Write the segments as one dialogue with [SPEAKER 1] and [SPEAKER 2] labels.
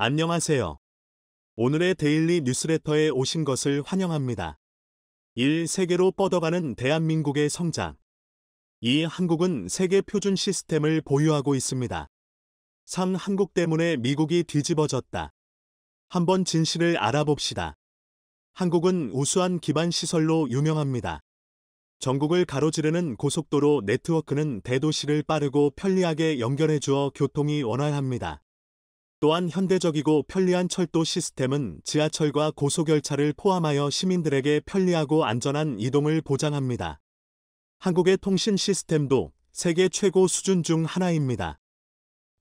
[SPEAKER 1] 안녕하세요. 오늘의 데일리 뉴스레터에 오신 것을 환영합니다. 1. 세계로 뻗어가는 대한민국의 성장. 2. 한국은 세계 표준 시스템을 보유하고 있습니다. 3. 한국 때문에 미국이 뒤집어졌다. 한번 진실을 알아봅시다. 한국은 우수한 기반 시설로 유명합니다. 전국을 가로지르는 고속도로 네트워크는 대도시를 빠르고 편리하게 연결해 주어 교통이 원활합니다. 또한 현대적이고 편리한 철도 시스템은 지하철과 고속열차를 포함하여 시민들에게 편리하고 안전한 이동을 보장합니다. 한국의 통신 시스템도 세계 최고 수준 중 하나입니다.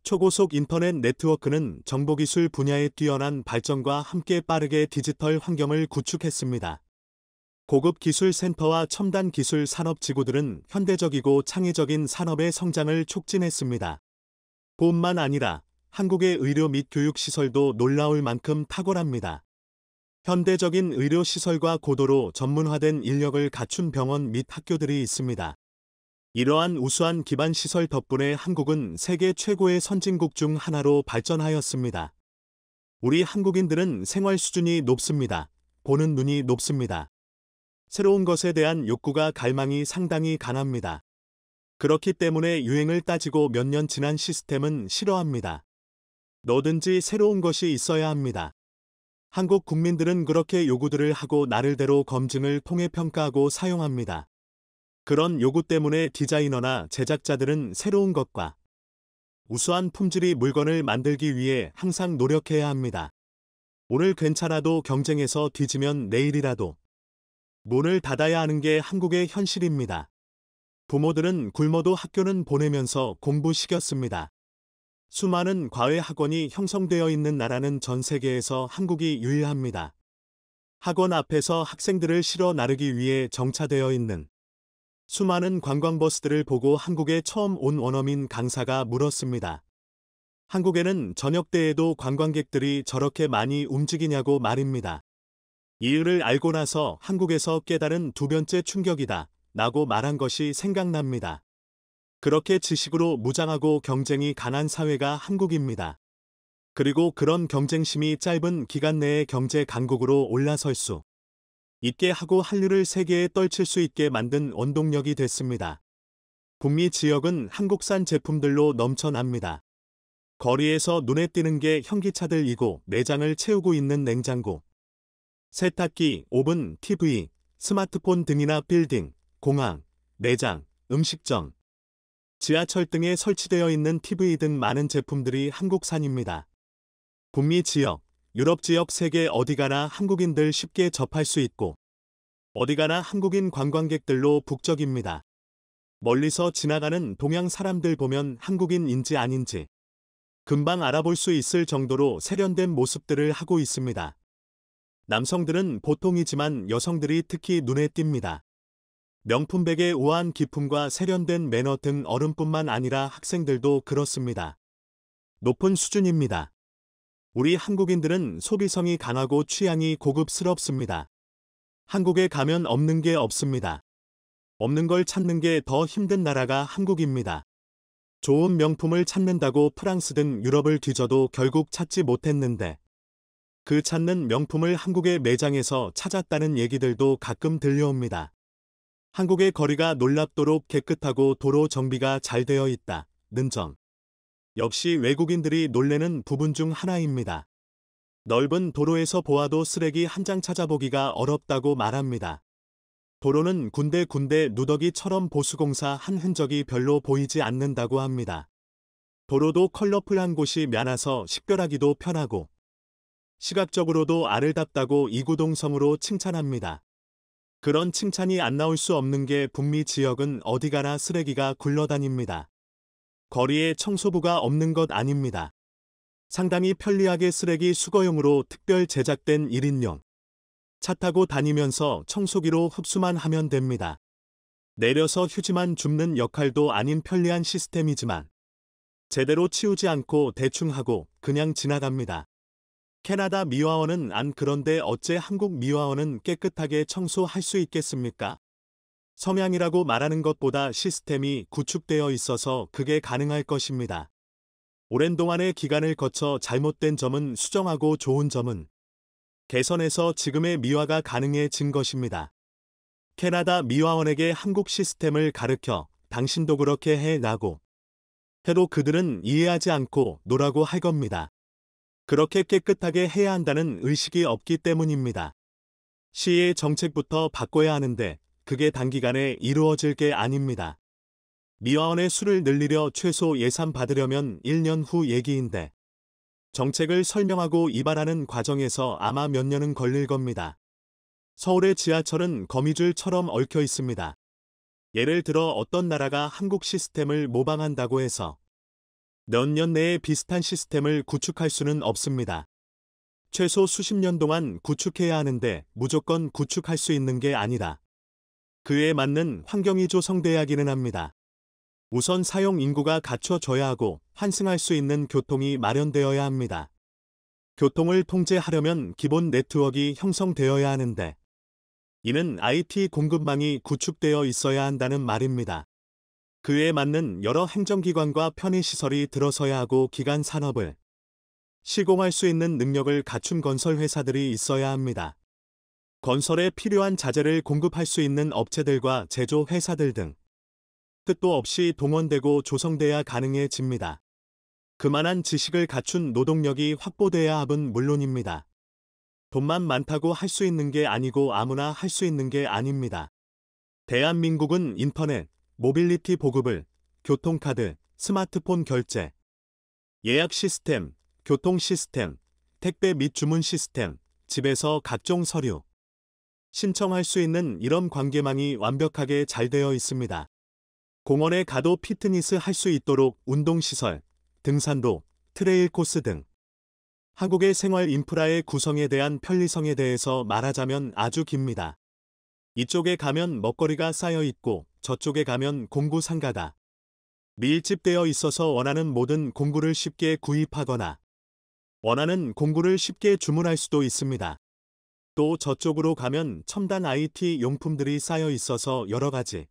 [SPEAKER 1] 초고속 인터넷 네트워크는 정보기술 분야의 뛰어난 발전과 함께 빠르게 디지털 환경을 구축했습니다. 고급 기술 센터와 첨단 기술 산업지구들은 현대적이고 창의적인 산업의 성장을 촉진했습니다. 뿐만 아니라 한국의 의료 및 교육시설도 놀라울 만큼 탁월합니다. 현대적인 의료시설과 고도로 전문화된 인력을 갖춘 병원 및 학교들이 있습니다. 이러한 우수한 기반시설 덕분에 한국은 세계 최고의 선진국 중 하나로 발전하였습니다. 우리 한국인들은 생활 수준이 높습니다. 보는 눈이 높습니다. 새로운 것에 대한 욕구가 갈망이 상당히 강합니다. 그렇기 때문에 유행을 따지고 몇 년 지난 시스템은 싫어합니다. 뭐든지 새로운 것이 있어야 합니다. 한국 국민들은 그렇게 요구들을 하고 나름대로 검증을 통해 평가하고 사용합니다. 그런 요구 때문에 디자이너나 제작자들은 새로운 것과 우수한 품질의 물건을 만들기 위해 항상 노력해야 합니다. 오늘 괜찮아도 경쟁에서 뒤지면 내일이라도 문을 닫아야 하는 게 한국의 현실입니다. 부모들은 굶어도 학교는 보내면서 공부시켰습니다. 수많은 과외 학원이 형성되어 있는 나라는 전 세계에서 한국이 유일합니다. 학원 앞에서 학생들을 실어 나르기 위해 정차되어 있는 수많은 관광버스들을 보고 한국에 처음 온 원어민 강사가 물었습니다. 한국에는 저녁 때에도 관광객들이 저렇게 많이 움직이냐고 말입니다. 이유를 알고 나서 한국에서 깨달은 두 번째 충격이다 라고 말한 것이 생각납니다. 그렇게 지식으로 무장하고 경쟁이 강한 사회가 한국입니다. 그리고 그런 경쟁심이 짧은 기간 내에 경제 강국으로 올라설 수 있게 하고 한류를 세계에 떨칠 수 있게 만든 원동력이 됐습니다. 북미 지역은 한국산 제품들로 넘쳐납니다. 거리에서 눈에 띄는 게 현기차들이고 매장을 채우고 있는 냉장고, 세탁기, 오븐, TV, 스마트폰 등이나 빌딩, 공항, 매장, 음식점, 지하철 등에 설치되어 있는 TV 등 많은 제품들이 한국산입니다. 북미 지역, 유럽 지역 세계 어디가나 한국인들 쉽게 접할 수 있고 어디가나 한국인 관광객들로 북적입니다. 멀리서 지나가는 동양 사람들 보면 한국인인지 아닌지 금방 알아볼 수 있을 정도로 세련된 모습들을 하고 있습니다. 남성들은 보통이지만 여성들이 특히 눈에 띕니다. 명품백의 우아한 기품과 세련된 매너 등 어른뿐만 아니라 학생들도 그렇습니다. 높은 수준입니다. 우리 한국인들은 소비성이 강하고 취향이 고급스럽습니다. 한국에 가면 없는 게 없습니다. 없는 걸 찾는 게 더 힘든 나라가 한국입니다. 좋은 명품을 찾는다고 프랑스 등 유럽을 뒤져도 결국 찾지 못했는데 그 찾는 명품을 한국의 매장에서 찾았다는 얘기들도 가끔 들려옵니다. 한국의 거리가 놀랍도록 깨끗하고 도로 정비가 잘 되어 있다는 점. 역시 외국인들이 놀래는 부분 중 하나입니다. 넓은 도로에서 보아도 쓰레기 한 장 찾아보기가 어렵다고 말합니다. 도로는 군데군데 누더기처럼 보수공사 한 흔적이 별로 보이지 않는다고 합니다. 도로도 컬러풀한 곳이 많아서 식별하기도 편하고 시각적으로도 아름답다고 이구동성으로 칭찬합니다. 그런 칭찬이 안 나올 수 없는 게 북미 지역은 어디가나 쓰레기가 굴러다닙니다. 거리에 청소부가 없는 것 아닙니다. 상당히 편리하게 쓰레기 수거용으로 특별 제작된 1인용 차 타고 다니면서 청소기로 흡수만 하면 됩니다. 내려서 휴지만 줍는 역할도 아닌 편리한 시스템이지만 제대로 치우지 않고 대충 하고 그냥 지나갑니다. 캐나다 미화원은 안 그런데 어째 한국 미화원은 깨끗하게 청소할 수 있겠습니까? 성향이라고 말하는 것보다 시스템이 구축되어 있어서 그게 가능할 것입니다. 오랜 동안의 기간을 거쳐 잘못된 점은 수정하고 좋은 점은 개선해서 지금의 미화가 가능해진 것입니다. 캐나다 미화원에게 한국 시스템을 가르쳐 당신도 그렇게 해라고 해도 그들은 이해하지 않고 노라고 할 겁니다. 그렇게 깨끗하게 해야 한다는 의식이 없기 때문입니다. 시의 정책부터 바꿔야 하는데 그게 단기간에 이루어질 게 아닙니다. 미화원의 수를 늘리려 최소 예산 받으려면 1년 후 얘기인데 정책을 설명하고 입안하는 과정에서 아마 몇 년은 걸릴 겁니다. 서울의 지하철은 거미줄처럼 얽혀 있습니다. 예를 들어 어떤 나라가 한국 시스템을 모방한다고 해서 몇 년 내에 비슷한 시스템을 구축할 수는 없습니다. 최소 수십 년 동안 구축해야 하는데 무조건 구축할 수 있는 게 아니라 그에 맞는 환경이 조성돼야기는 합니다. 우선 사용 인구가 갖춰져야 하고 환승할 수 있는 교통이 마련되어야 합니다. 교통을 통제하려면 기본 네트워크가 형성되어야 하는데 이는 IT 공급망이 구축되어 있어야 한다는 말입니다. 그에 맞는 여러 행정기관과 편의시설이 들어서야 하고 기간 산업을 시공할 수 있는 능력을 갖춘 건설회사들이 있어야 합니다. 건설에 필요한 자재를 공급할 수 있는 업체들과 제조회사들 등 끝도 없이 동원되고 조성돼야 가능해집니다. 그만한 지식을 갖춘 노동력이 확보돼야 합은 물론입니다. 돈만 많다고 할 수 있는 게 아니고 아무나 할 수 있는 게 아닙니다. 대한민국은 인터넷, 모빌리티 보급을, 교통카드, 스마트폰 결제, 예약 시스템, 교통 시스템, 택배 및 주문 시스템, 집에서 각종 서류 신청할 수 있는 이런 관계망이 완벽하게 잘 되어 있습니다. 공원에 가도 피트니스 할 수 있도록 운동시설, 등산로, 트레일 코스 등 한국의 생활 인프라의 구성에 대한 편리성에 대해서 말하자면 아주 깁니다. 이쪽에 가면 먹거리가 쌓여 있고 저쪽에 가면 공구 상가가 밀집되어 있어서 원하는 모든 공구를 쉽게 구입하거나 원하는 공구를 쉽게 주문할 수도 있습니다. 또 저쪽으로 가면 첨단 IT 용품들이 쌓여 있어서 여러 가지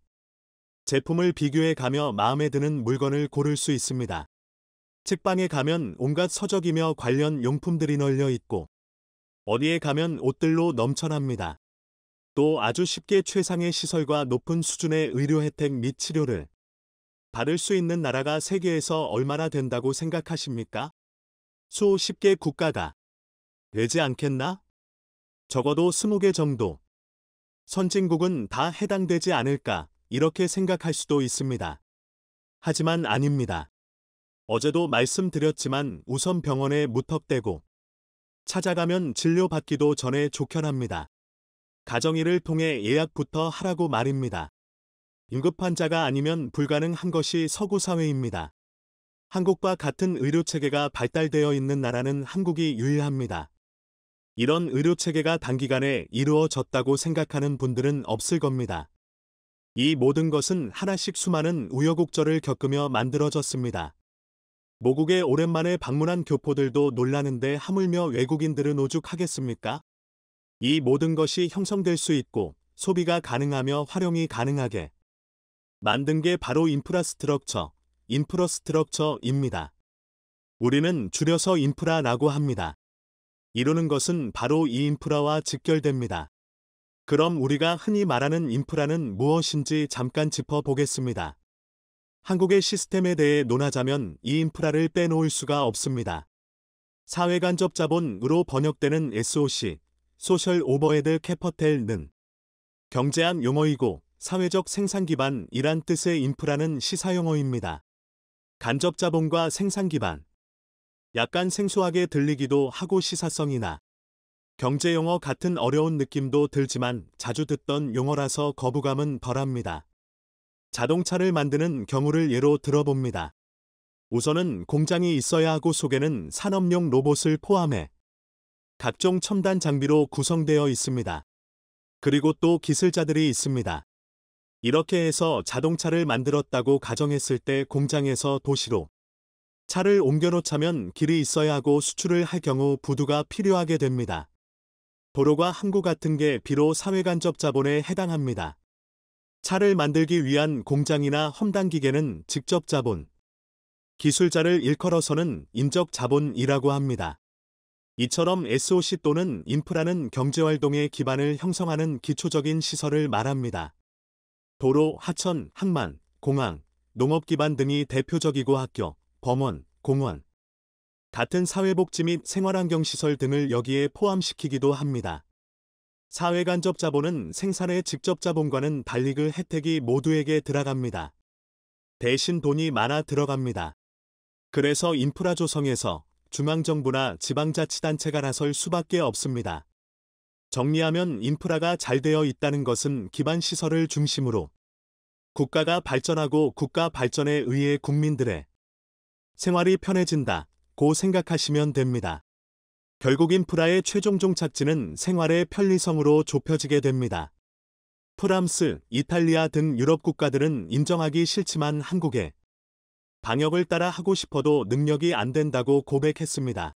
[SPEAKER 1] 제품을 비교해 가며 마음에 드는 물건을 고를 수 있습니다. 책방에 가면 온갖 서적이며 관련 용품들이 널려 있고 어디에 가면 옷들로 넘쳐납니다. 또 아주 쉽게 최상의 시설과 높은 수준의 의료 혜택 및 치료를 받을 수 있는 나라가 세계에서 얼마나 된다고 생각하십니까? 수십 개 국가가 되지 않겠나? 적어도 20개 정도. 선진국은 다 해당되지 않을까 이렇게 생각할 수도 있습니다. 하지만 아닙니다. 어제도 말씀드렸지만 우선 병원에 무턱대고 찾아가면 진료받기도 전에 족현합니다. 가정의를 통해 예약부터 하라고 말입니다. 응급 환자가 아니면 불가능한 것이 서구 사회입니다. 한국과 같은 의료체계가 발달되어 있는 나라는 한국이 유일합니다. 이런 의료체계가 단기간에 이루어졌다고 생각하는 분들은 없을 겁니다. 이 모든 것은 하나씩 수많은 우여곡절을 겪으며 만들어졌습니다. 모국에 오랜만에 방문한 교포들도 놀라는데 하물며 외국인들은 오죽하겠습니까? 이 모든 것이 형성될 수 있고 소비가 가능하며 활용이 가능하게 만든 게 바로 인프라스트럭처입니다. 우리는 줄여서 인프라라고 합니다. 이루는 것은 바로 이 인프라와 직결됩니다. 그럼 우리가 흔히 말하는 인프라는 무엇인지 잠깐 짚어보겠습니다. 한국의 시스템에 대해 논하자면 이 인프라를 빼놓을 수가 없습니다. 사회간접자본으로 번역되는 SOC, 소셜 오버헤드 캐퍼텔는 경제학 용어이고 사회적 생산기반이란 뜻의 인프라는 시사용어입니다. 간접자본과 생산기반. 약간 생소하게 들리기도 하고 시사성이나 경제용어 같은 어려운 느낌도 들지만 자주 듣던 용어라서 거부감은 덜합니다. 자동차를 만드는 경우를 예로 들어봅니다. 우선은 공장이 있어야 하고 속에는 산업용 로봇을 포함해 각종 첨단 장비로 구성되어 있습니다. 그리고 또 기술자들이 있습니다. 이렇게 해서 자동차를 만들었다고 가정했을 때 공장에서 도시로 차를 옮겨놓자면 길이 있어야 하고 수출을 할 경우 부두가 필요하게 됩니다. 도로가 항구 같은 게 비록 사회간접 자본에 해당합니다. 차를 만들기 위한 공장이나 험단 기계는 직접 자본, 기술자를 일컬어서는 인적 자본이라고 합니다. 이처럼 SOC 또는 인프라는 경제활동의 기반을 형성하는 기초적인 시설을 말합니다. 도로, 하천, 항만, 공항, 농업 기반 등이 대표적이고 학교, 범원, 공원, 같은 사회복지 및 생활환경시설 등을 여기에 포함시키기도 합니다. 사회간접 자본은 생산의 직접 자본과는 달리 그 혜택이 모두에게 들어갑니다. 대신 돈이 많아 들어갑니다. 그래서 인프라 조성에서 중앙정부나 지방자치단체가 나설 수밖에 없습니다. 정리하면 인프라가 잘 되어 있다는 것은 기반 시설을 중심으로 국가가 발전하고 국가 발전에 의해 국민들의 생활이 편해진다고 생각하시면 됩니다. 결국 인프라의 최종 종착지는 생활의 편리성으로 좁혀지게 됩니다. 프랑스, 이탈리아 등 유럽 국가들은 인정하기 싫지만 한국에 방역을 따라 하고 싶어도 능력이 안 된다고 고백했습니다.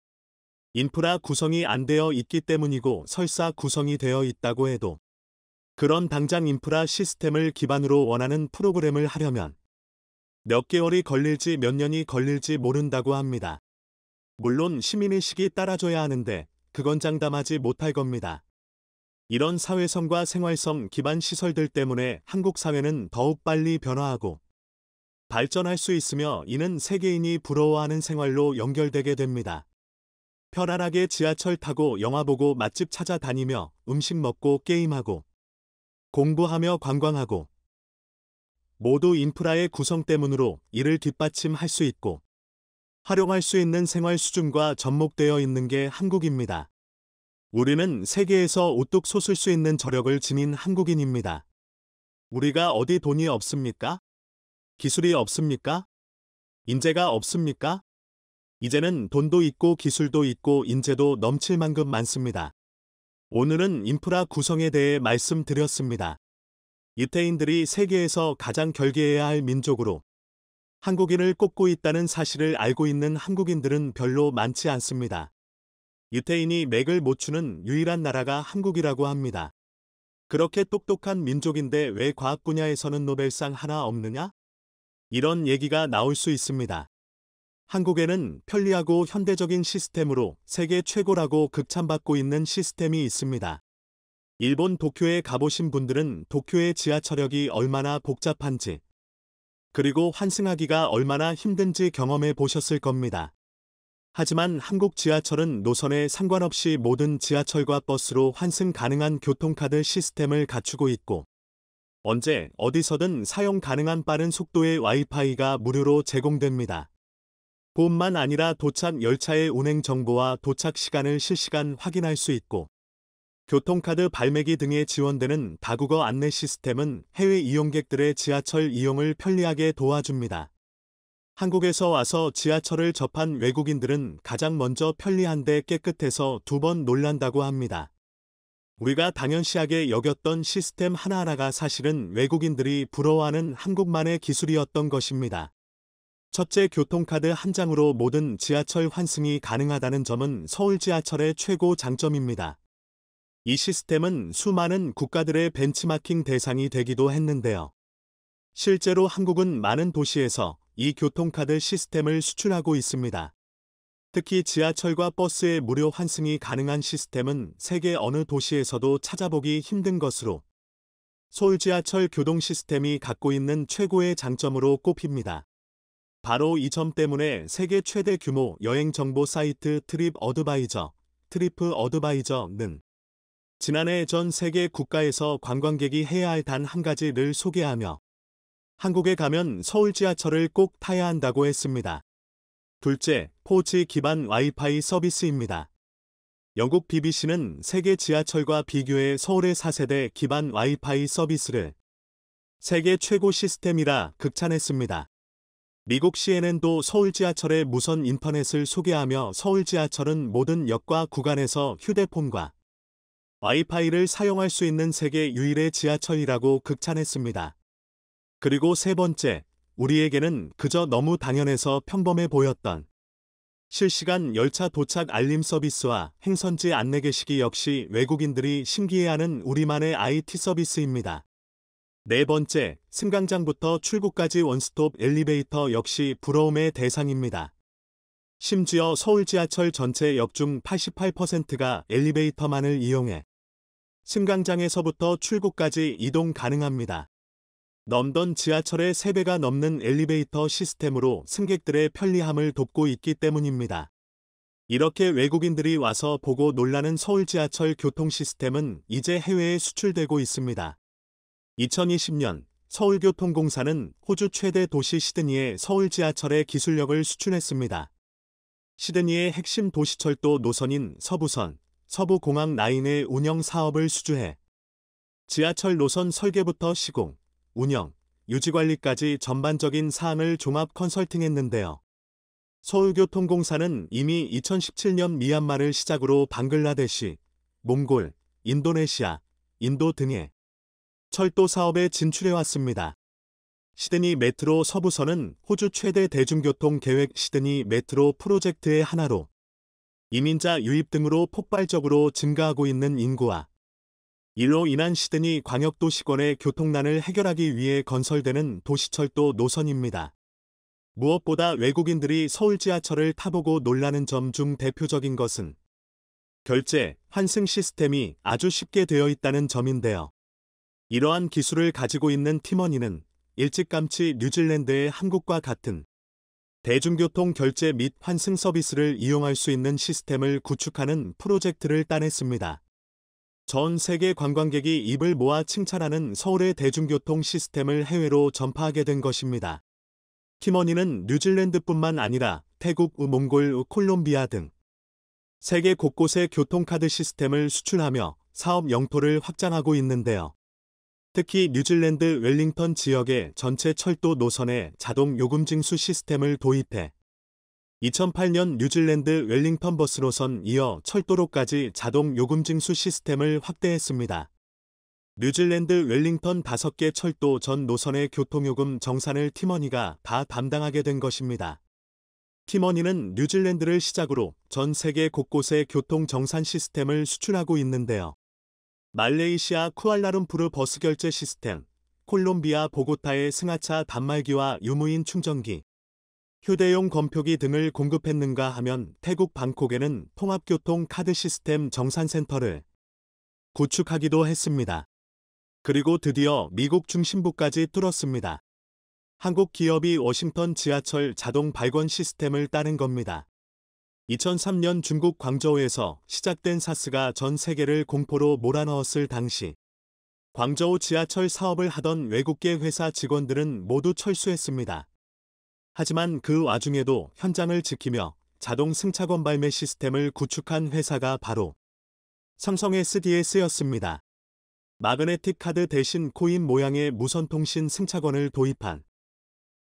[SPEAKER 1] 인프라 구성이 안 되어 있기 때문이고 설사 구성이 되어 있다고 해도 그런 당장 인프라 시스템을 기반으로 원하는 프로그램을 하려면 몇 개월이 걸릴지 몇 년이 걸릴지 모른다고 합니다. 물론 시민의식이 따라줘야 하는데 그건 장담하지 못할 겁니다. 이런 사회성과 생활성 기반 시설들 때문에 한국 사회는 더욱 빨리 변화하고 발전할 수 있으며 이는 세계인이 부러워하는 생활로 연결되게 됩니다. 편안하게 지하철 타고 영화 보고 맛집 찾아다니며 음식 먹고 게임하고 공부하며 관광하고 모두 인프라의 구성 때문으로 이를 뒷받침할 수 있고 활용할 수 있는 생활 수준과 접목되어 있는 게 한국입니다. 우리는 세계에서 우뚝 솟을 수 있는 저력을 지닌 한국인입니다. 우리가 어디 돈이 없습니까? 기술이 없습니까? 인재가 없습니까? 이제는 돈도 있고 기술도 있고 인재도 넘칠 만큼 많습니다. 오늘은 인프라 구성에 대해 말씀드렸습니다. 유태인들이 세계에서 가장 결계해야 할 민족으로 한국인을 꼽고 있다는 사실을 알고 있는 한국인들은 별로 많지 않습니다. 유태인이 맥을 못 추는 유일한 나라가 한국이라고 합니다. 그렇게 똑똑한 민족인데 왜 과학 분야에서는 노벨상 하나 없느냐? 이런 얘기가 나올 수 있습니다. 한국에는 편리하고 현대적인 시스템으로 세계 최고라고 극찬받고 있는 시스템이 있습니다. 일본 도쿄에 가보신 분들은 도쿄의 지하철역이 얼마나 복잡한지 그리고 환승하기가 얼마나 힘든지 경험해 보셨을 겁니다. 하지만 한국 지하철은 노선에 상관없이 모든 지하철과 버스로 환승 가능한 교통카드 시스템을 갖추고 있고 언제 어디서든 사용 가능한 빠른 속도의 와이파이가 무료로 제공됩니다. 뿐만 아니라 도착 열차의 운행 정보와 도착 시간을 실시간 확인할 수 있고 교통카드 발매기 등에 지원되는 다국어 안내 시스템은 해외 이용객들의 지하철 이용을 편리하게 도와줍니다. 한국에서 와서 지하철을 접한 외국인들은 가장 먼저 편리한데 깨끗해서 2번 놀란다고 합니다. 우리가 당연시하게 여겼던 시스템 하나하나가 사실은 외국인들이 부러워하는 한국만의 기술이었던 것입니다. 첫째, 교통카드 한 장으로 모든 지하철 환승이 가능하다는 점은 서울 지하철의 최고 장점입니다. 이 시스템은 수많은 국가들의 벤치마킹 대상이 되기도 했는데요. 실제로 한국은 많은 도시에서 이 교통카드 시스템을 수출하고 있습니다. 특히 지하철과 버스의 무료 환승이 가능한 시스템은 세계 어느 도시에서도 찾아보기 힘든 것으로 서울 지하철 교동 시스템이 갖고 있는 최고의 장점으로 꼽힙니다. 바로 이 점 때문에 세계 최대 규모 여행 정보 사이트 트립 어드바이저는 지난해 전 세계 국가에서 관광객이 해야 할 단 한 가지를 소개하며 한국에 가면 서울 지하철을 꼭 타야 한다고 했습니다. 둘째, 4G 기반 와이파이 서비스입니다. 영국 BBC는 세계 지하철과 비교해 서울의 4세대 기반 와이파이 서비스를 세계 최고 시스템이라 극찬했습니다. 미국 CNN도 서울 지하철의 무선 인터넷을 소개하며 서울 지하철은 모든 역과 구간에서 휴대폰과 와이파이를 사용할 수 있는 세계 유일의 지하철이라고 극찬했습니다. 그리고 세 번째, 우리에게는 그저 너무 당연해서 평범해 보였던 실시간 열차 도착 알림 서비스와 행선지 안내 게시기 역시 외국인들이 신기해하는 우리만의 IT 서비스입니다. 네 번째, 승강장부터 출구까지 원스톱 엘리베이터 역시 부러움의 대상입니다. 심지어 서울 지하철 전체 역 중 88%가 엘리베이터만을 이용해 승강장에서부터 출구까지 이동 가능합니다. 런던 지하철의 3배가 넘는 엘리베이터 시스템으로 승객들의 편리함을 돕고 있기 때문입니다. 이렇게 외국인들이 와서 보고 놀라는 서울 지하철 교통 시스템은 이제 해외에 수출되고 있습니다. 2020년 서울교통공사는 호주 최대 도시 시드니에 서울 지하철의 기술력을 수출했습니다. 시드니의 핵심 도시철도 노선인 서부선, 서부공항 라인의 운영 사업을 수주해 지하철 노선 설계부터 시공, 운영, 유지관리까지 전반적인 사항을 종합 컨설팅했는데요. 서울교통공사는 이미 2017년 미얀마를 시작으로 방글라데시, 몽골, 인도네시아, 인도 등의 철도 사업에 진출해왔습니다. 시드니 메트로 서부선은 호주 최대 대중교통 계획 시드니 메트로 프로젝트의 하나로 이민자 유입 등으로 폭발적으로 증가하고 있는 인구와 이로 인한 시드니 광역도시권의 교통난을 해결하기 위해 건설되는 도시철도 노선입니다. 무엇보다 외국인들이 서울 지하철을 타보고 놀라는 점 중 대표적인 것은 결제, 환승 시스템이 아주 쉽게 되어 있다는 점인데요. 이러한 기술을 가지고 있는 티머니는 일찌감치 뉴질랜드의 한국과 같은 대중교통 결제 및 환승 서비스를 이용할 수 있는 시스템을 구축하는 프로젝트를 따냈습니다. 전 세계 관광객이 입을 모아 칭찬하는 서울의 대중교통 시스템을 해외로 전파하게 된 것입니다. 티머니는 뉴질랜드뿐만 아니라 태국, 몽골, 콜롬비아 등 세계 곳곳의 교통카드 시스템을 수출하며 사업 영토를 확장하고 있는데요. 특히 뉴질랜드 웰링턴 지역의 전체 철도 노선에 자동 요금 징수 시스템을 도입해 2008년 뉴질랜드 웰링턴 버스 노선 이어 철도로까지 자동 요금 징수 시스템을 확대했습니다. 뉴질랜드 웰링턴 5개 철도 전 노선의 교통요금 정산을 티머니가 다 담당하게 된 것입니다. 티머니는 뉴질랜드를 시작으로 전 세계 곳곳의 교통 정산 시스템을 수출하고 있는데요. 말레이시아 쿠알라룸푸르 버스 결제 시스템, 콜롬비아 보고타의 승하차 단말기와 유무인 충전기, 휴대용 검표기 등을 공급했는가 하면 태국 방콕에는 통합교통 카드 시스템 정산센터를 구축하기도 했습니다. 그리고 드디어 미국 중심부까지 뚫었습니다. 한국 기업이 워싱턴 지하철 자동 발권 시스템을 따낸 겁니다. 2003년 중국 광저우에서 시작된 사스가 전 세계를 공포로 몰아넣었을 당시 광저우 지하철 사업을 하던 외국계 회사 직원들은 모두 철수했습니다. 하지만 그 와중에도 현장을 지키며 자동 승차권 발매 시스템을 구축한 회사가 바로 삼성 SDS였습니다. 마그네틱 카드 대신 코인 모양의 무선통신 승차권을 도입한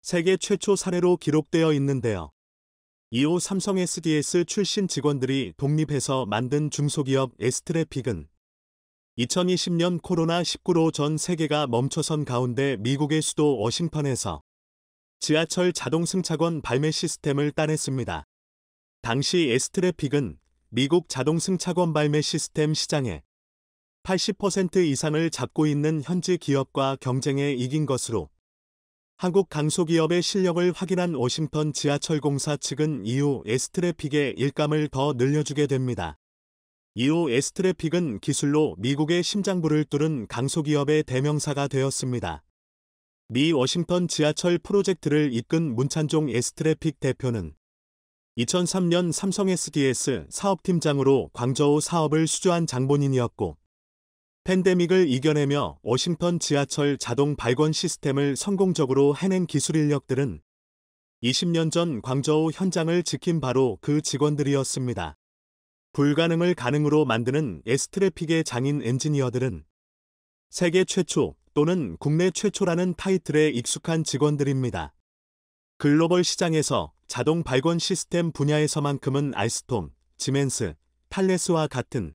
[SPEAKER 1] 세계 최초 사례로 기록되어 있는데요. 이후 삼성 SDS 출신 직원들이 독립해서 만든 중소기업 에스트래픽은 2020년 코로나19로 전 세계가 멈춰선 가운데 미국의 수도 워싱턴에서 지하철 자동 승차권 발매 시스템을 따냈습니다. 당시 에스트래픽은 미국 자동 승차권 발매 시스템 시장의 80% 이상을 잡고 있는 현지 기업과 경쟁에 이긴 것으로 한국 강소기업의 실력을 확인한 워싱턴 지하철공사 측은 이후 에스트래픽의 일감을 더 늘려주게 됩니다. 이후 에스트래픽은 기술로 미국의 심장부를 뚫은 강소기업의 대명사가 되었습니다. 미 워싱턴 지하철 프로젝트를 이끈 문찬종 에스트래픽 대표는 2003년 삼성 SDS 사업팀장으로 광저우 사업을 수주한 장본인이었고 팬데믹을 이겨내며 워싱턴 지하철 자동 발권 시스템을 성공적으로 해낸 기술 인력들은 20년 전 광저우 현장을 지킨 바로 그 직원들이었습니다. 불가능을 가능으로 만드는 에스트래픽의 장인 엔지니어들은 세계 최초 또는 국내 최초라는 타이틀에 익숙한 직원들입니다. 글로벌 시장에서 자동 발권 시스템 분야에서만큼은 알스톰, 지멘스, 탈레스와 같은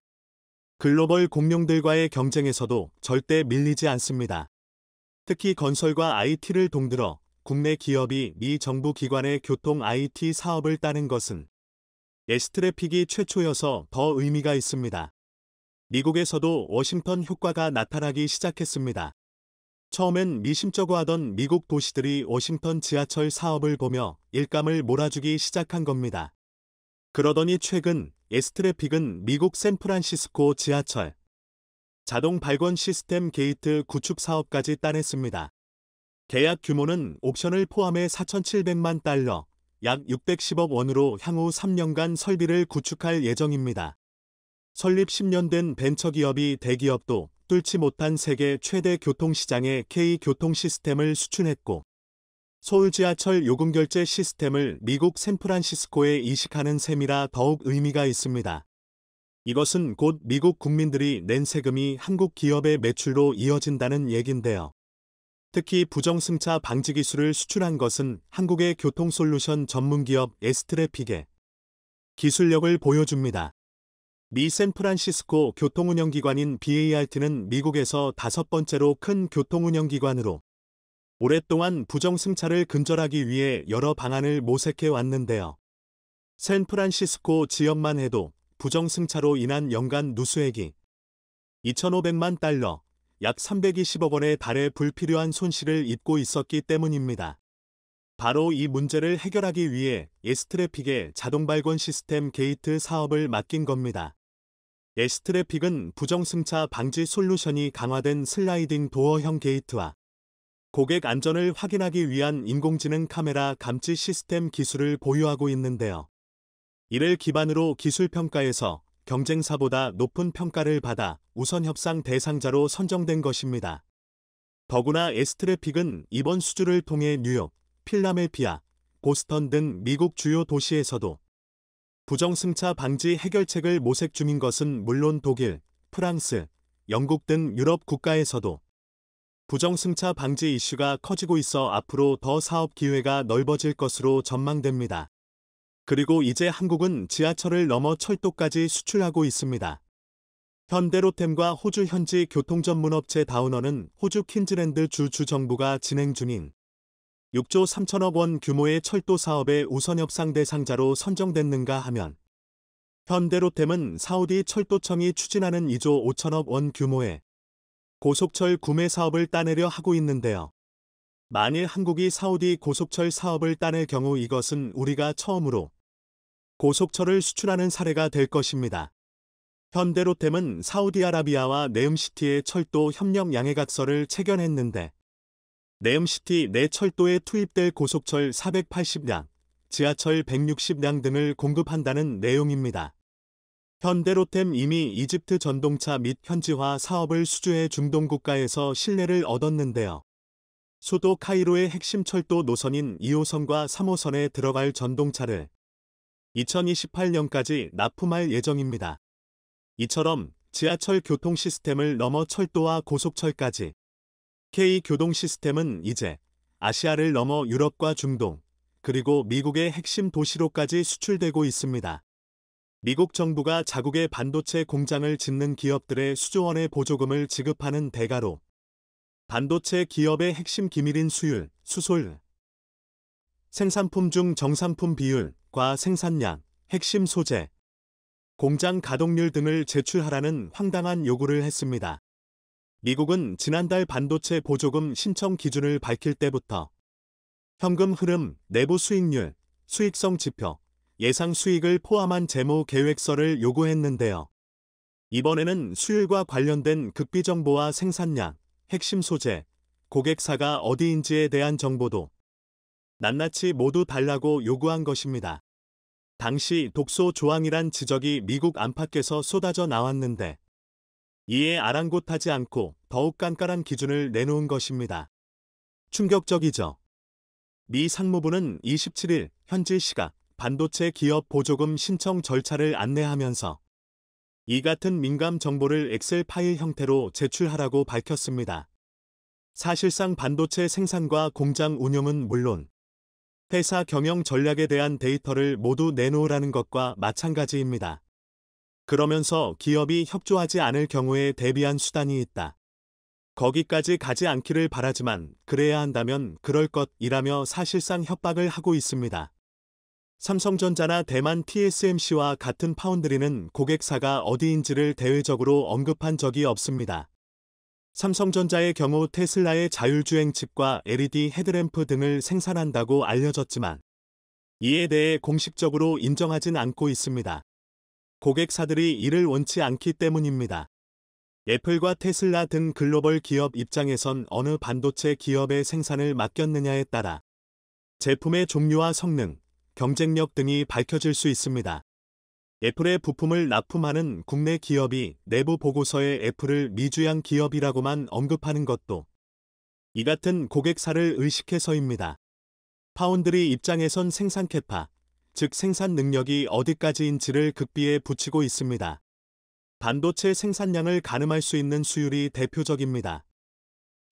[SPEAKER 1] 글로벌 공룡들과의 경쟁에서도 절대 밀리지 않습니다. 특히 건설과 IT를 동들어 국내 기업이 미 정부 기관의 교통 IT 사업을 따는 것은 에스트래픽이 최초여서 더 의미가 있습니다. 미국에서도 워싱턴 효과가 나타나기 시작했습니다. 처음엔 미심쩍어 하던 미국 도시들이 워싱턴 지하철 사업을 보며 일감을 몰아주기 시작한 겁니다. 그러더니 최근 S트래픽은 미국 샌프란시스코 지하철 자동 발권 시스템 게이트 구축 사업까지 따냈습니다. 계약 규모는 옵션을 포함해 4,700만 달러, 약 610억 원으로 향후 3년간 설비를 구축할 예정입니다. 설립 10년 된 벤처기업이 대기업도 뚫지 못한 세계 최대 교통시장에 K교통 시스템을 수출했고, 서울 지하철 요금결제 시스템을 미국 샌프란시스코에 이식하는 셈이라 더욱 의미가 있습니다. 이것은 곧 미국 국민들이 낸 세금이 한국 기업의 매출로 이어진다는 얘긴데요. 특히 부정승차 방지 기술을 수출한 것은 한국의 교통솔루션 전문기업 S트래픽의 기술력을 보여줍니다. 미 샌프란시스코 교통운영기관인 BART는 미국에서 5번째로 큰 교통운영기관으로 오랫동안 부정승차를 근절하기 위해 여러 방안을 모색해 왔는데요. 샌프란시스코 지역만 해도 부정승차로 인한 연간 누수액이 2,500만 달러, 약 320억 원에 달해 불필요한 손실을 입고 있었기 때문입니다. 바로 이 문제를 해결하기 위해 S트래픽의 자동 발권 시스템 게이트 사업을 맡긴 겁니다. S트래픽은 부정승차 방지 솔루션이 강화된 슬라이딩 도어형 게이트와 고객 안전을 확인하기 위한 인공지능 카메라 감지 시스템 기술을 보유하고 있는데요. 이를 기반으로 기술평가에서 경쟁사보다 높은 평가를 받아 우선 협상 대상자로 선정된 것입니다. 더구나 S트래픽은 이번 수주를 통해 뉴욕, 필라델피아, 보스턴 등 미국 주요 도시에서도 부정승차 방지 해결책을 모색 중인 것은 물론 독일, 프랑스, 영국 등 유럽 국가에서도 부정승차 방지 이슈가 커지고 있어 앞으로 더 사업 기회가 넓어질 것으로 전망됩니다. 그리고 이제 한국은 지하철을 넘어 철도까지 수출하고 있습니다. 현대로템과 호주 현지 교통전문업체 다우너는 호주 퀸즐랜드 주 정부가 진행 중인 6조 3천억 원 규모의 철도 사업의 우선 협상 대상자로 선정됐는가 하면 현대로템은 사우디 철도청이 추진하는 2조 5천억 원 규모의 고속철 구매 사업을 따내려 하고 있는데요. 만일 한국이 사우디 고속철 사업을 따낼 경우 이것은 우리가 처음으로 고속철을 수출하는 사례가 될 것입니다. 현대로템은 사우디아라비아와 네음시티의 철도 협력 양해각서를 체결했는데 네음시티 내 철도에 투입될 고속철 480량, 지하철 160량 등을 공급한다는 내용입니다. 현대로템 이미 이집트 전동차 및 현지화 사업을 수주해 중동 국가에서 신뢰를 얻었는데요. 수도 카이로의 핵심 철도 노선인 2호선과 3호선에 들어갈 전동차를 2028년까지 납품할 예정입니다. 이처럼 지하철 교통 시스템을 넘어 철도와 고속철까지 K교동 시스템은 이제 아시아를 넘어 유럽과 중동, 그리고 미국의 핵심 도시로까지 수출되고 있습니다. 미국 정부가 자국의 반도체 공장을 짓는 기업들의 수조 원의 보조금을 지급하는 대가로 반도체 기업의 핵심 기밀인 수율, 수솔, 생산품 중 정산품 비율과 생산량, 핵심 소재, 공장 가동률 등을 제출하라는 황당한 요구를 했습니다. 미국은 지난달 반도체 보조금 신청 기준을 밝힐 때부터 현금 흐름, 내부 수익률, 수익성 지표, 예상 수익을 포함한 재무 계획서를 요구했는데요. 이번에는 수율과 관련된 극비 정보와 생산량, 핵심 소재, 고객사가 어디인지에 대한 정보도 낱낱이 모두 달라고 요구한 것입니다. 당시 독소 조항이란 지적이 미국 안팎에서 쏟아져 나왔는데 이에 아랑곳하지 않고 더욱 깐깐한 기준을 내놓은 것입니다. 충격적이죠. 미 상무부는 27일 현지 시각 반도체 기업 보조금 신청 절차를 안내하면서 이 같은 민감 정보를 엑셀 파일 형태로 제출하라고 밝혔습니다. 사실상 반도체 생산과 공장 운영은 물론 회사 경영 전략에 대한 데이터를 모두 내놓으라는 것과 마찬가지입니다. 그러면서 기업이 협조하지 않을 경우에 대비한 수단이 있다. 거기까지 가지 않기를 바라지만 그래야 한다면 그럴 것이라며 사실상 협박을 하고 있습니다. 삼성전자나 대만 TSMC와 같은 파운드리는 고객사가 어디인지를 대외적으로 언급한 적이 없습니다. 삼성전자의 경우 테슬라의 자율주행 칩과 LED 헤드램프 등을 생산한다고 알려졌지만 이에 대해 공식적으로 인정하진 않고 있습니다. 고객사들이 이를 원치 않기 때문입니다. 애플과 테슬라 등 글로벌 기업 입장에선 어느 반도체 기업의 생산을 맡겼느냐에 따라 제품의 종류와 성능, 경쟁력 등이 밝혀질 수 있습니다. 애플의 부품을 납품하는 국내 기업이 내부 보고서에 애플을 미주양 기업이라고만 언급하는 것도 이 같은 고객사를 의식해서입니다. 파운드리 입장에선 생산 캐파, 즉 생산 능력이 어디까지인지를 극비에 붙이고 있습니다. 반도체 생산량을 가늠할 수 있는 수율이 대표적입니다.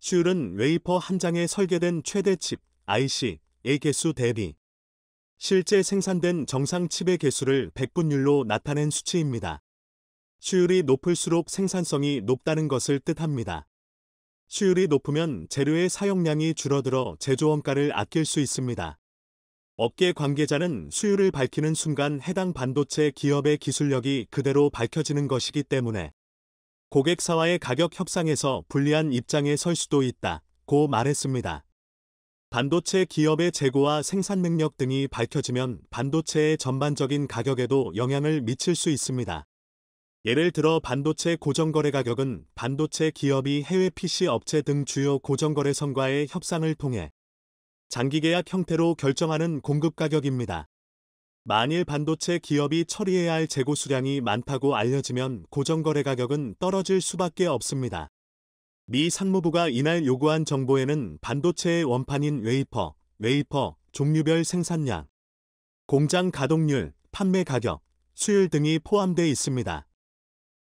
[SPEAKER 1] 수율은 웨이퍼 한 장에 설계된 최대 칩, IC의 개수 대비 실제 생산된 정상 칩의 개수를 백분율로 나타낸 수치입니다. 수율이 높을수록 생산성이 높다는 것을 뜻합니다. 수율이 높으면 재료의 사용량이 줄어들어 제조원가를 아낄 수 있습니다. 업계 관계자는 수율을 밝히는 순간 해당 반도체 기업의 기술력이 그대로 밝혀지는 것이기 때문에 고객사와의 가격 협상에서 불리한 입장에 설 수도 있다고 말했습니다. 반도체 기업의 재고와 생산 능력 등이 밝혀지면 반도체의 전반적인 가격에도 영향을 미칠 수 있습니다. 예를 들어 반도체 고정거래 가격은 반도체 기업이 해외 PC 업체 등 주요 고정거래선과의 협상을 통해 장기계약 형태로 결정하는 공급 가격입니다. 만일 반도체 기업이 처리해야 할 재고 수량이 많다고 알려지면 고정거래 가격은 떨어질 수밖에 없습니다. 미 상무부가 이날 요구한 정보에는 반도체의 원판인 웨이퍼, 종류별 생산량, 공장 가동률, 판매 가격, 수율 등이 포함되어 있습니다.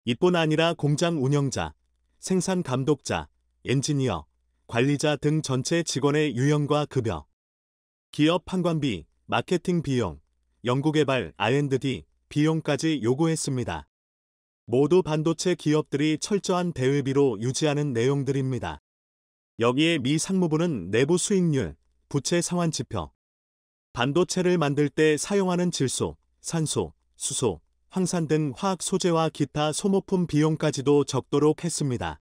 [SPEAKER 1] 이뿐 아니라 공장 운영자, 생산 감독자, 엔지니어, 관리자 등 전체 직원의 유형과 급여, 기업 판관비, 마케팅 비용, 연구개발 R&D 비용까지 요구했습니다. 모두 반도체 기업들이 철저한 대외비로 유지하는 내용들입니다. 여기에 미 상무부는 내부 수익률, 부채 상환 지표, 반도체를 만들 때 사용하는 질소, 산소, 수소, 황산 등 화학 소재와 기타 소모품 비용까지도 적도록 했습니다.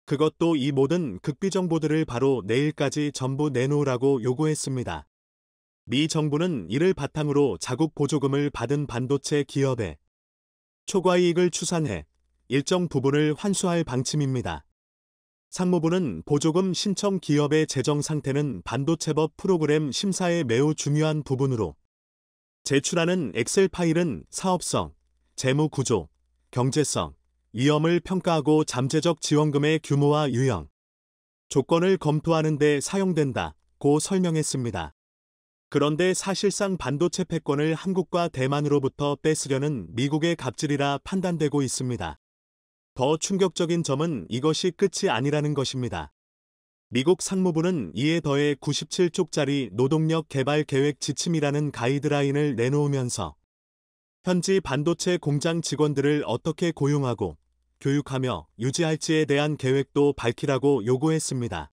[SPEAKER 1] 그것도 이 모든 극비 정보들을 바로 내일까지 전부 내놓으라고 요구했습니다. 미 정부는 이를 바탕으로 자국 보조금을 받은 반도체 기업에 초과이익을 추산해 일정 부분을 환수할 방침입니다. 상무부는 보조금 신청 기업의 재정 상태는 반도체법 프로그램 심사에 매우 중요한 부분으로 제출하는 엑셀 파일은 사업성, 재무 구조, 경제성, 위험을 평가하고 잠재적 지원금의 규모와 유형, 조건을 검토하는 데 사용된다고 설명했습니다. 그런데 사실상 반도체 패권을 한국과 대만으로부터 뺏으려는 미국의 갑질이라 판단되고 있습니다. 더 충격적인 점은 이것이 끝이 아니라는 것입니다. 미국 상무부는 이에 더해 97쪽짜리 노동력 개발 계획 지침이라는 가이드라인을 내놓으면서 현지 반도체 공장 직원들을 어떻게 고용하고 교육하며 유지할지에 대한 계획도 밝히라고 요구했습니다.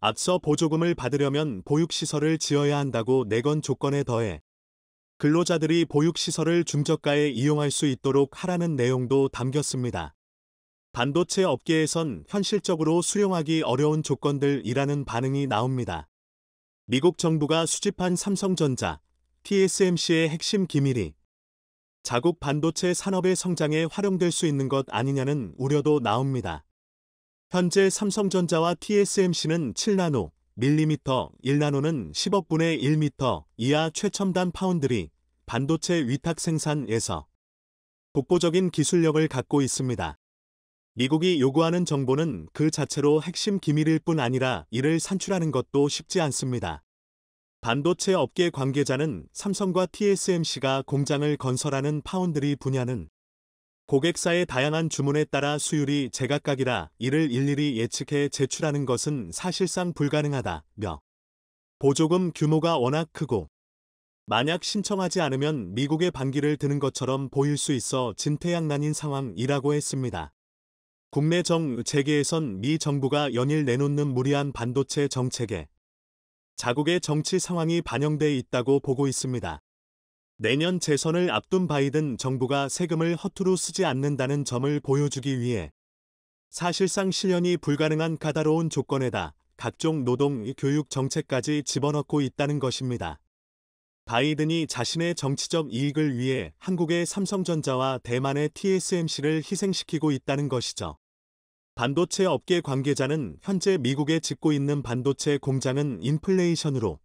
[SPEAKER 1] 앞서 보조금을 받으려면 보육시설을 지어야 한다고 내건 조건에 더해 근로자들이 보육시설을 중저가에 이용할 수 있도록 하라는 내용도 담겼습니다. 반도체 업계에선 현실적으로 수용하기 어려운 조건들이라는 반응이 나옵니다. 미국 정부가 수집한 삼성전자, TSMC의 핵심 기밀이 자국 반도체 산업의 성장에 활용될 수 있는 것 아니냐는 우려도 나옵니다. 현재 삼성전자와 TSMC는 7나노, 밀리미터, 1나노는 10억 분의 1미터 이하 최첨단 파운드리, 반도체 위탁 생산에서 독보적인 기술력을 갖고 있습니다. 미국이 요구하는 정보는 그 자체로 핵심 기밀일 뿐 아니라 이를 산출하는 것도 쉽지 않습니다. 반도체 업계 관계자는 삼성과 TSMC가 공장을 건설하는 파운드리 분야는 고객사의 다양한 주문에 따라 수율이 제각각이라 이를 일일이 예측해 제출하는 것은 사실상 불가능하다며 보조금 규모가 워낙 크고 만약 신청하지 않으면 미국의 반기를 드는 것처럼 보일 수 있어 진퇴양난인 상황이라고 했습니다. 국내 재계에선 미 정부가 연일 내놓는 무리한 반도체 정책에 자국의 정치 상황이 반영돼 있다고 보고 있습니다. 내년 재선을 앞둔 바이든 정부가 세금을 허투루 쓰지 않는다는 점을 보여주기 위해 사실상 실현이 불가능한 까다로운 조건에다 각종 노동, 교육 정책까지 집어넣고 있다는 것입니다. 바이든이 자신의 정치적 이익을 위해 한국의 삼성전자와 대만의 TSMC를 희생시키고 있다는 것이죠. 반도체 업계 관계자는 현재 미국에 짓고 있는 반도체 공장은 인플레이션으로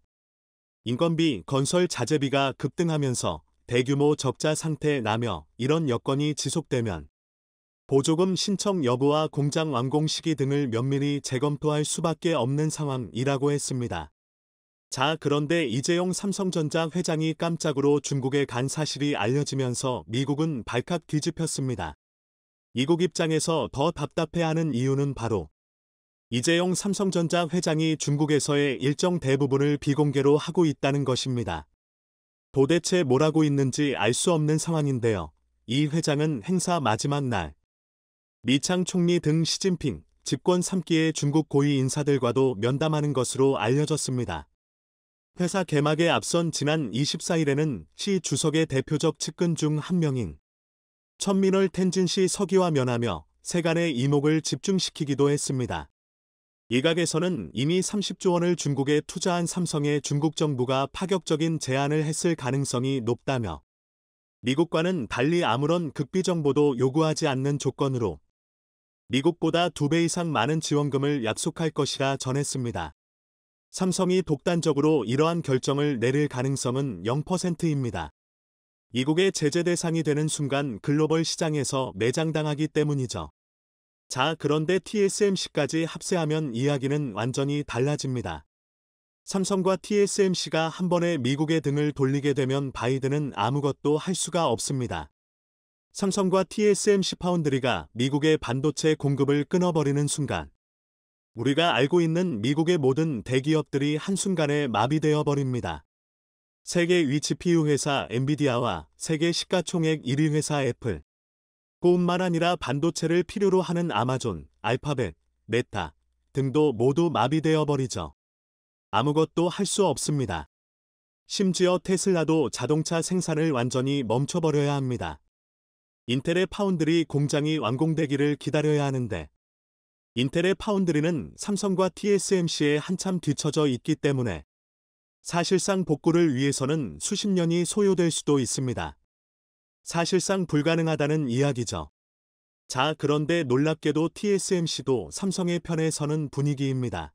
[SPEAKER 1] 인건비, 건설 자재비가 급등하면서 대규모 적자 상태에 나며 이런 여건이 지속되면 보조금 신청 여부와 공장 완공 시기 등을 면밀히 재검토할 수밖에 없는 상황이라고 했습니다. 자, 그런데 이재용 삼성전자 회장이 깜짝으로 중국에 간 사실이 알려지면서 미국은 발칵 뒤집혔습니다. 미국 입장에서 더 답답해하는 이유는 바로 이재용 삼성전자 회장이 중국에서의 일정 대부분을 비공개로 하고 있다는 것입니다. 도대체 뭘 하고 있는지 알 수 없는 상황인데요. 이 회장은 행사 마지막 날 리창 총리 등 시진핑 집권 3기의 중국 고위 인사들과도 면담하는 것으로 알려졌습니다. 회사 개막에 앞선 지난 24일에는 시 주석의 대표적 측근 중 한 명인 천민월 텐진시 서기와 면하며 세간의 이목을 집중시키기도 했습니다. 일각에서는 이미 30조 원을 중국에 투자한 삼성에 중국 정부가 파격적인 제안을 했을 가능성이 높다며 미국과는 달리 아무런 극비 정보도 요구하지 않는 조건으로 미국보다 2배 이상 많은 지원금을 약속할 것이라 전했습니다. 삼성이 독단적으로 이러한 결정을 내릴 가능성은 0%입니다. 미국의 제재 대상이 되는 순간 글로벌 시장에서 매장당하기 때문이죠. 자, 그런데 TSMC까지 합세하면 이야기는 완전히 달라집니다. 삼성과 TSMC가 한 번에 미국의 등을 돌리게 되면 바이든은 아무것도 할 수가 없습니다. 삼성과 TSMC 파운드리가 미국의 반도체 공급을 끊어버리는 순간 우리가 알고 있는 미국의 모든 대기업들이 한순간에 마비되어 버립니다. 세계 위 GPU 회사 엔비디아와 세계 시가총액 1위 회사 애플, 뿐만 아니라 반도체를 필요로 하는 아마존, 알파벳, 메타 등도 모두 마비되어 버리죠. 아무것도 할 수 없습니다. 심지어 테슬라도 자동차 생산을 완전히 멈춰버려야 합니다. 인텔의 파운드리 공장이 완공되기를 기다려야 하는데 인텔의 파운드리는 삼성과 TSMC에 한참 뒤처져 있기 때문에 사실상 복구를 위해서는 수십 년이 소요될 수도 있습니다. 사실상 불가능하다는 이야기죠. 자, 그런데 놀랍게도 TSMC도 삼성의 편에 서는 분위기입니다.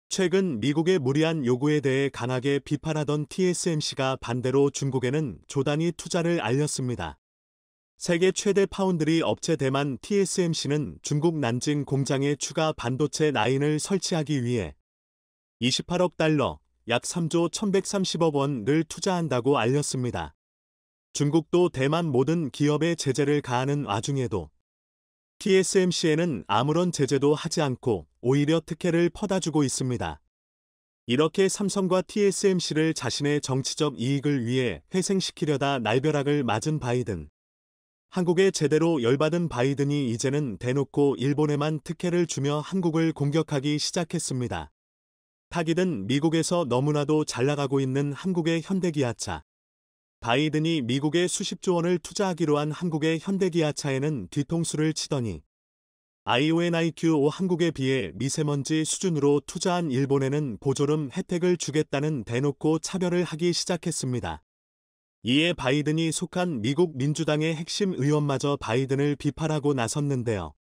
[SPEAKER 1] 최근 미국의 무리한 요구에 대해 강하게 비판하던 TSMC가 반대로 중국에는 조단위 투자를 알렸습니다. 세계 최대 파운드리 업체 대만 TSMC는 중국 난징 공장에 추가 반도체 라인을 설치하기 위해 28억 달러, 약 3조 1130억 원을 투자한다고 알렸습니다. 중국도 대만 모든 기업에 제재를 가하는 와중에도 TSMC에는 아무런 제재도 하지 않고 오히려 특혜를 퍼다주고 있습니다. 이렇게 삼성과 TSMC를 자신의 정치적 이익을 위해 회생시키려다 날벼락을 맞은 바이든. 한국에 제대로 열받은 바이든이 이제는 대놓고 일본에만 특혜를 주며 한국을 공격하기 시작했습니다. 타깃은 미국에서 너무나도 잘 나가고 있는 한국의 현대기아차. 바이든이 미국에 수십조 원을 투자하기로 한 한국의 현대기아차에는 뒤통수를 치더니 IONIQ 한국에 비해 미세먼지 수준으로 투자한 일본에는 보조금 혜택을 주겠다는 대놓고 차별을 하기 시작했습니다. 이에 바이든이 속한 미국 민주당의 핵심 의원마저 바이든을 비판하고 나섰는데요.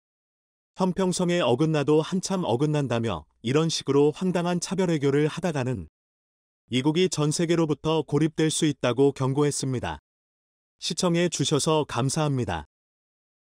[SPEAKER 1] 형평성에 어긋나도 한참 어긋난다며 이런 식으로 황당한 차별외교를 하다가는 미국이 전 세계로부터 고립될 수 있다고 경고했습니다. 시청해 주셔서 감사합니다.